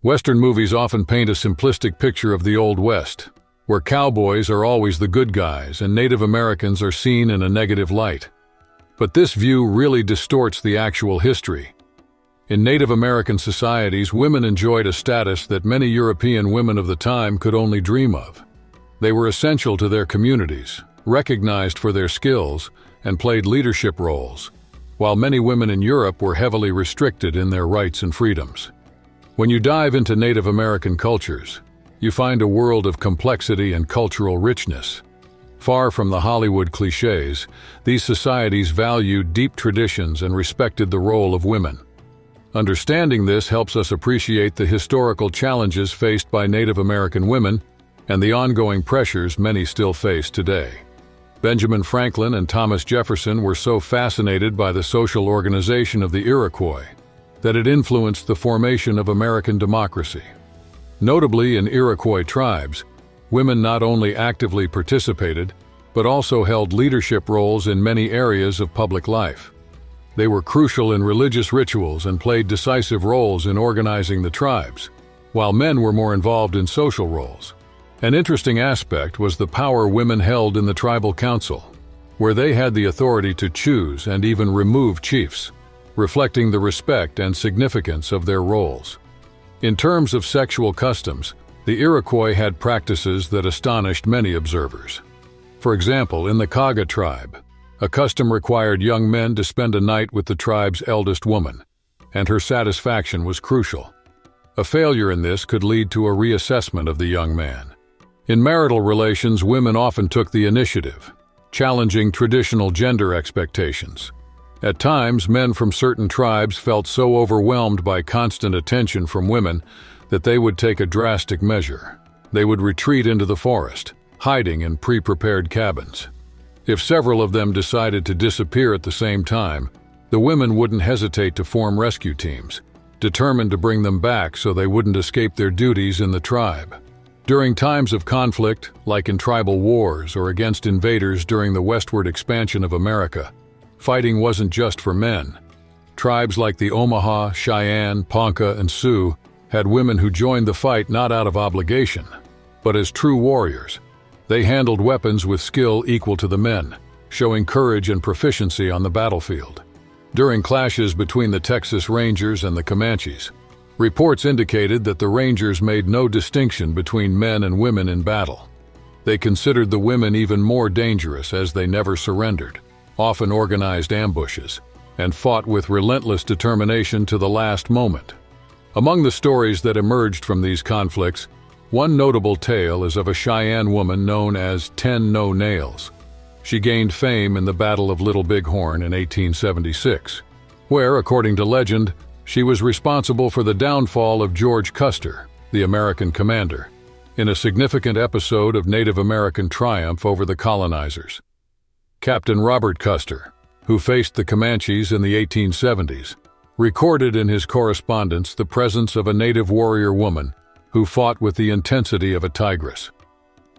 Western movies often paint a simplistic picture of the Old West, where cowboys are always the good guys and Native Americans are seen in a negative light. But this view really distorts the actual history. In Native American societies, women enjoyed a status that many European women of the time could only dream of. They were essential to their communities, recognized for their skills, and played leadership roles, while many women in Europe were heavily restricted in their rights and freedoms. When you dive into Native American cultures, you find a world of complexity and cultural richness. Far from the Hollywood cliches, these societies valued deep traditions and respected the role of women. Understanding this helps us appreciate the historical challenges faced by Native American women and the ongoing pressures many still face today. Benjamin Franklin and Thomas Jefferson were so fascinated by the social organization of the Iroquois that it influenced the formation of American democracy. Notably, in Iroquois tribes, women not only actively participated, but also held leadership roles in many areas of public life. They were crucial in religious rituals and played decisive roles in organizing the tribes, while men were more involved in social roles. An interesting aspect was the power women held in the tribal council, where they had the authority to choose and even remove chiefs, reflecting the respect and significance of their roles. In terms of sexual customs, the Iroquois had practices that astonished many observers. For example, in the Kaga tribe, a custom required young men to spend a night with the tribe's eldest woman, and her satisfaction was crucial. A failure in this could lead to a reassessment of the young man. In marital relations, women often took the initiative, challenging traditional gender expectations. At times, men from certain tribes felt so overwhelmed by constant attention from women that they would take a drastic measure. They would retreat into the forest, hiding in pre-prepared cabins. If several of them decided to disappear at the same time, the women wouldn't hesitate to form rescue teams, determined to bring them back so they wouldn't escape their duties in the tribe. During times of conflict, like in tribal wars or against invaders during the westward expansion of America, fighting wasn't just for men. Tribes like the Omaha, Cheyenne, Ponca, and Sioux had women who joined the fight not out of obligation, but as true warriors. They handled weapons with skill equal to the men, showing courage and proficiency on the battlefield. During clashes between the Texas Rangers and the Comanches, reports indicated that the Rangers made no distinction between men and women in battle. They considered the women even more dangerous as they never surrendered, often organized ambushes, and fought with relentless determination to the last moment. Among the stories that emerged from these conflicts, one notable tale is of a Cheyenne woman known as 10 No Nails. She gained fame in the Battle of Little Bighorn in 1876, where, according to legend, she was responsible for the downfall of George Custer, the American commander, in a significant episode of Native American triumph over the colonizers. Captain Robert Custer, who faced the Comanches in the 1870s, recorded in his correspondence the presence of a native warrior woman who fought with the intensity of a tigress.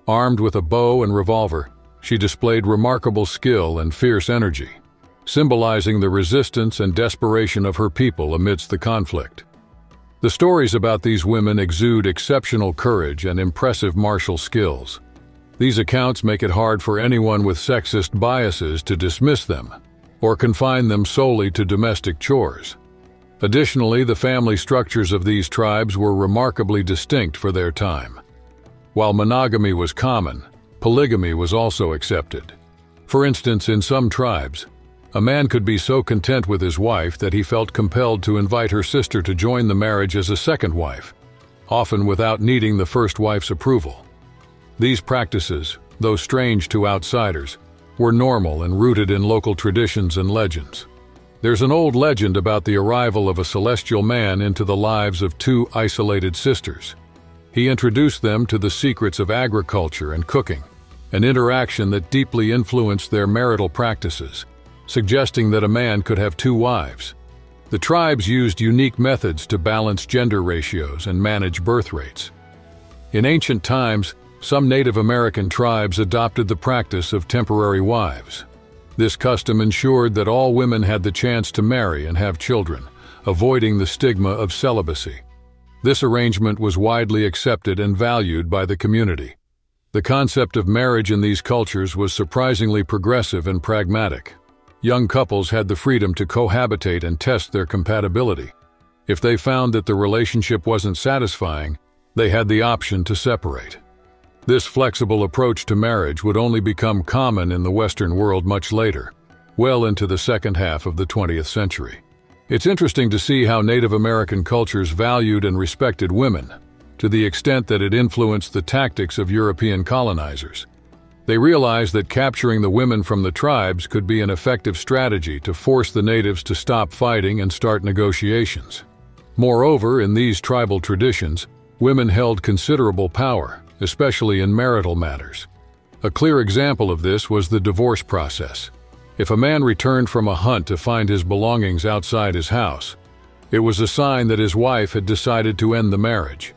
Armed with a bow and revolver, she displayed remarkable skill and fierce energy, symbolizing the resistance and desperation of her people amidst the conflict. The stories about these women exude exceptional courage and impressive martial skills. These accounts make it hard for anyone with sexist biases to dismiss them or confine them solely to domestic chores. Additionally, the family structures of these tribes were remarkably distinct for their time. While monogamy was common, polygamy was also accepted. For instance, in some tribes, a man could be so content with his wife that he felt compelled to invite her sister to join the marriage as a second wife, often without needing the first wife's approval. These practices, though strange to outsiders, were normal and rooted in local traditions and legends. There's an old legend about the arrival of a celestial man into the lives of two isolated sisters. He introduced them to the secrets of agriculture and cooking, an interaction that deeply influenced their marital practices, suggesting that a man could have two wives. The tribes used unique methods to balance gender ratios and manage birth rates. In ancient times, some Native American tribes adopted the practice of temporary wives. This custom ensured that all women had the chance to marry and have children, avoiding the stigma of celibacy. This arrangement was widely accepted and valued by the community. The concept of marriage in these cultures was surprisingly progressive and pragmatic. Young couples had the freedom to cohabitate and test their compatibility. If they found that the relationship wasn't satisfying, they had the option to separate. This flexible approach to marriage would only become common in the Western world much later, well into the second half of the 20th century. It's interesting to see how Native American cultures valued and respected women, to the extent that it influenced the tactics of European colonizers. They realized that capturing the women from the tribes could be an effective strategy to force the natives to stop fighting and start negotiations. Moreover, in these tribal traditions, women held considerable power, especially in marital matters. A clear example of this was the divorce process. If a man returned from a hunt to find his belongings outside his house, it was a sign that his wife had decided to end the marriage.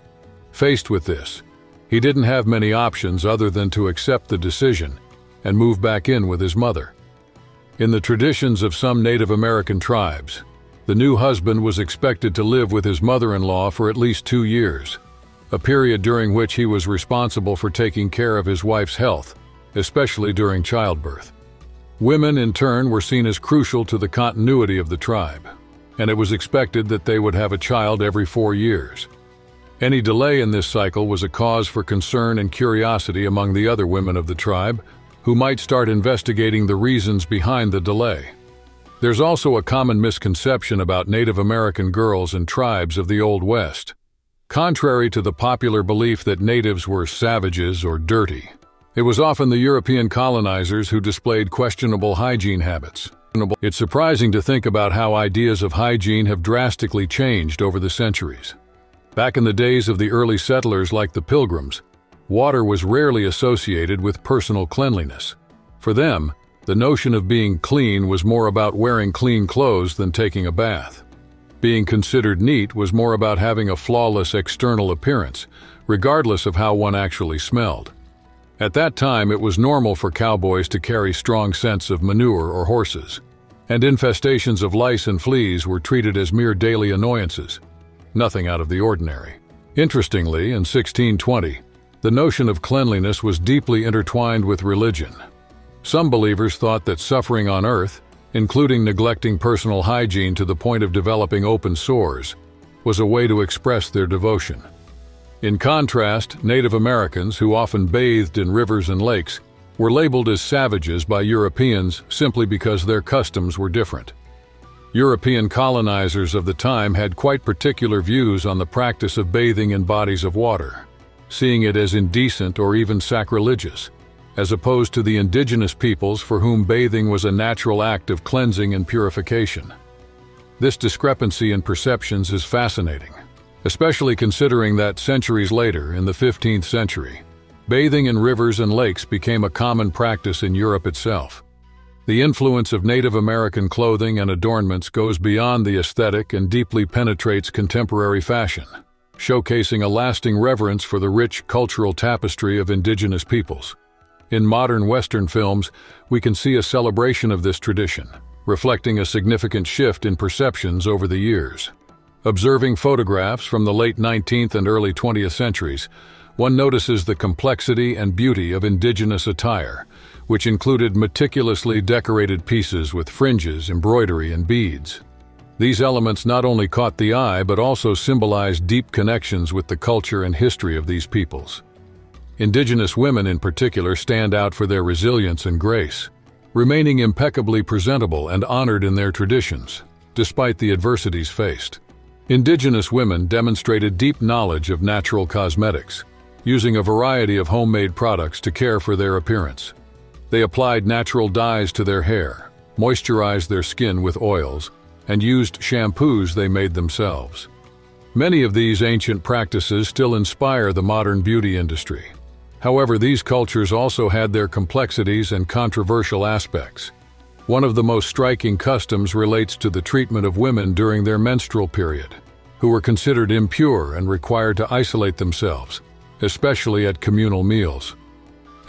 Faced with this, he didn't have many options other than to accept the decision and move back in with his mother. In the traditions of some Native American tribes, the new husband was expected to live with his mother-in-law for at least 2 years, a period during which he was responsible for taking care of his wife's health, especially during childbirth. Women, in turn, were seen as crucial to the continuity of the tribe, and it was expected that they would have a child every 4 years. Any delay in this cycle was a cause for concern and curiosity among the other women of the tribe, who might start investigating the reasons behind the delay. There's also a common misconception about Native American girls and tribes of the Old West. Contrary to the popular belief that natives were savages or dirty, it was often the European colonizers who displayed questionable hygiene habits. It's surprising to think about how ideas of hygiene have drastically changed over the centuries. Back in the days of the early settlers like the Pilgrims, water was rarely associated with personal cleanliness. For them, the notion of being clean was more about wearing clean clothes than taking a bath. Being considered neat was more about having a flawless external appearance, regardless of how one actually smelled. At that time, it was normal for cowboys to carry strong scents of manure or horses, and infestations of lice and fleas were treated as mere daily annoyances. Nothing out of the ordinary. Interestingly, in 1620, the notion of cleanliness was deeply intertwined with religion. Some believers thought that suffering on earth, including neglecting personal hygiene to the point of developing open sores, was a way to express their devotion. In contrast, Native Americans, who often bathed in rivers and lakes, were labeled as savages by Europeans simply because their customs were different. European colonizers of the time had quite particular views on the practice of bathing in bodies of water, seeing it as indecent or even sacrilegious, as opposed to the indigenous peoples for whom bathing was a natural act of cleansing and purification. This discrepancy in perceptions is fascinating, especially considering that centuries later, in the 15th century, bathing in rivers and lakes became a common practice in Europe itself. The influence of Native American clothing and adornments goes beyond the aesthetic and deeply penetrates contemporary fashion, showcasing a lasting reverence for the rich cultural tapestry of indigenous peoples. In modern Western films, we can see a celebration of this tradition, reflecting a significant shift in perceptions over the years. Observing photographs from the late 19th and early 20th centuries, one notices the complexity and beauty of indigenous attire, which included meticulously decorated pieces with fringes, embroidery, and beads. These elements not only caught the eye but also symbolized deep connections with the culture and history of these peoples. Indigenous women in particular stand out for their resilience and grace, remaining impeccably presentable and honored in their traditions, despite the adversities faced. Indigenous women demonstrated deep knowledge of natural cosmetics, using a variety of homemade products to care for their appearance. They applied natural dyes to their hair, moisturized their skin with oils, and used shampoos they made themselves. Many of these ancient practices still inspire the modern beauty industry. However, these cultures also had their complexities and controversial aspects. One of the most striking customs relates to the treatment of women during their menstrual period, who were considered impure and required to isolate themselves, especially at communal meals.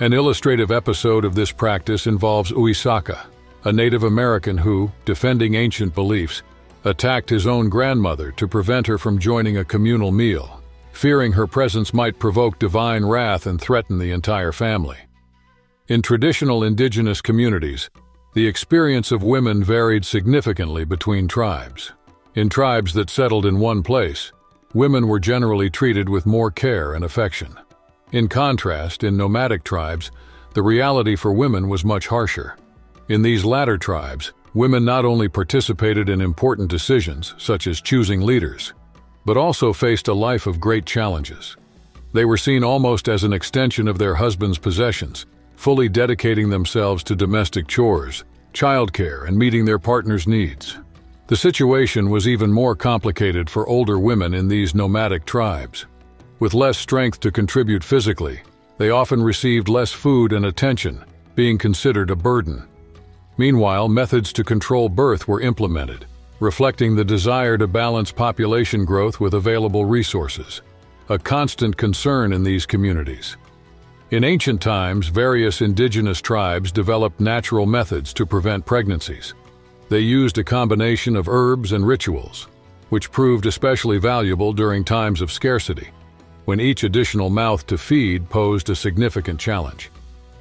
An illustrative episode of this practice involves Uisaka, a Native American who, defending ancient beliefs, attacked his own grandmother to prevent her from joining a communal meal, fearing her presence might provoke divine wrath and threaten the entire family. In traditional indigenous communities, the experience of women varied significantly between tribes. In tribes that settled in one place, women were generally treated with more care and affection. In contrast, in nomadic tribes, the reality for women was much harsher. In these latter tribes, women not only participated in important decisions, such as choosing leaders, but also faced a life of great challenges. They were seen almost as an extension of their husband's possessions, fully dedicating themselves to domestic chores, childcare, and meeting their partner's needs. The situation was even more complicated for older women in these nomadic tribes. With less strength to contribute physically, they often received less food and attention, being considered a burden. Meanwhile, methods to control birth were implemented, reflecting the desire to balance population growth with available resources, a constant concern in these communities. In ancient times, various indigenous tribes developed natural methods to prevent pregnancies. They used a combination of herbs and rituals, which proved especially valuable during times of scarcity, when each additional mouth to feed posed a significant challenge.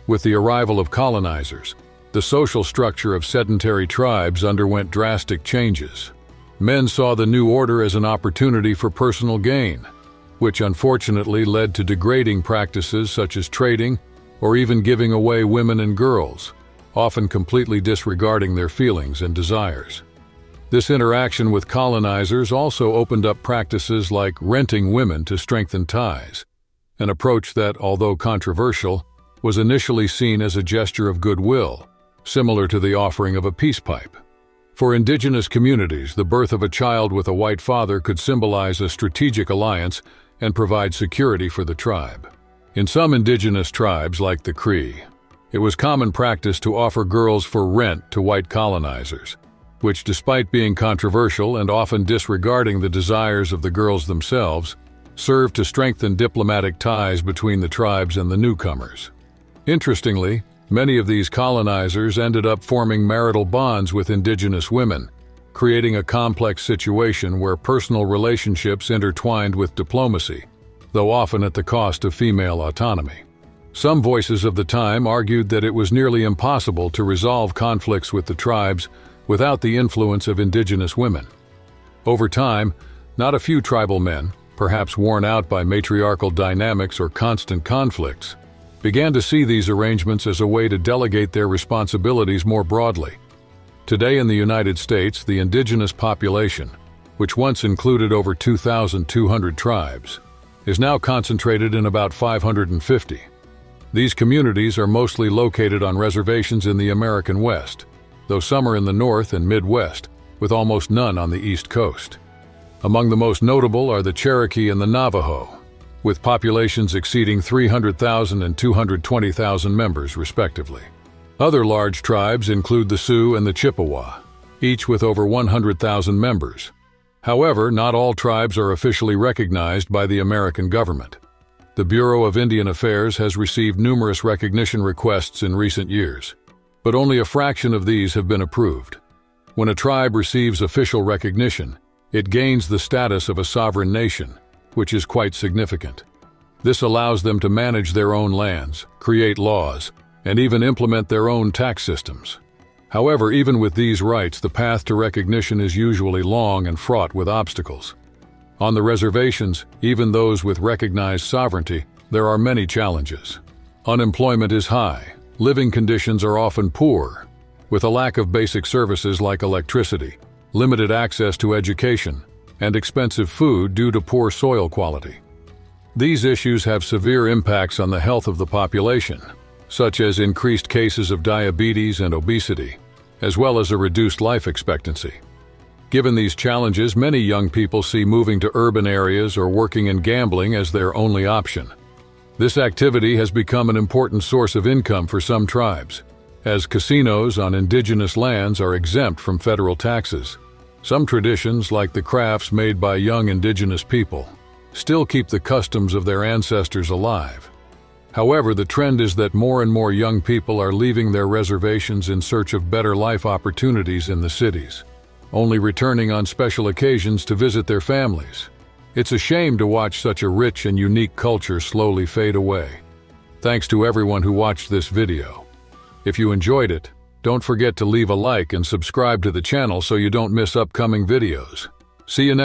With the arrival of colonizers, the social structure of sedentary tribes underwent drastic changes. Men saw the new order as an opportunity for personal gain, which unfortunately led to degrading practices such as trading or even giving away women and girls, often completely disregarding their feelings and desires. This interaction with colonizers also opened up practices like renting women to strengthen ties, an approach that, although controversial, was initially seen as a gesture of goodwill, similar to the offering of a peace pipe. For indigenous communities, the birth of a child with a white father could symbolize a strategic alliance and provide security for the tribe. In some indigenous tribes, like the Cree, it was common practice to offer girls for rent to white colonizers, which, despite being controversial and often disregarding the desires of the girls themselves, served to strengthen diplomatic ties between the tribes and the newcomers. Interestingly, many of these colonizers ended up forming marital bonds with indigenous women, creating a complex situation where personal relationships intertwined with diplomacy, though often at the cost of female autonomy. Some voices of the time argued that it was nearly impossible to resolve conflicts with the tribes without the influence of indigenous women. Over time, not a few tribal men, perhaps worn out by matriarchal dynamics or constant conflicts, began to see these arrangements as a way to delegate their responsibilities more broadly. Today in the United States, the indigenous population, which once included over 2,200 tribes, is now concentrated in about 550. These communities are mostly located on reservations in the American West, though some are in the North and Midwest, with almost none on the East Coast. Among the most notable are the Cherokee and the Navajo, with populations exceeding 300,000 and 220,000 members, respectively. Other large tribes include the Sioux and the Chippewa, each with over 100,000 members. However, not all tribes are officially recognized by the American government. The Bureau of Indian Affairs has received numerous recognition requests in recent years, but only a fraction of these have been approved. When a tribe receives official recognition, it gains the status of a sovereign nation, which is quite significant. This allows them to manage their own lands, create laws, and even implement their own tax systems. However, even with these rights, the path to recognition is usually long and fraught with obstacles. On the reservations, even those with recognized sovereignty, there are many challenges. Unemployment is high, living conditions are often poor, with a lack of basic services like electricity, limited access to education, and expensive food due to poor soil quality. These issues have severe impacts on the health of the population, such as increased cases of diabetes and obesity, as well as a reduced life expectancy. Given these challenges, many young people see moving to urban areas or working in gambling as their only option. This activity has become an important source of income for some tribes, as casinos on indigenous lands are exempt from federal taxes. Some traditions, like the crafts made by young indigenous people, still keep the customs of their ancestors alive. However, the trend is that more and more young people are leaving their reservations in search of better life opportunities in the cities. only returning on special occasions to visit their families. It's a shame to watch such a rich and unique culture slowly fade away. Thanks to everyone who watched this video. If you enjoyed it, don't forget to leave a like and subscribe to the channel so you don't miss upcoming videos. See you next time.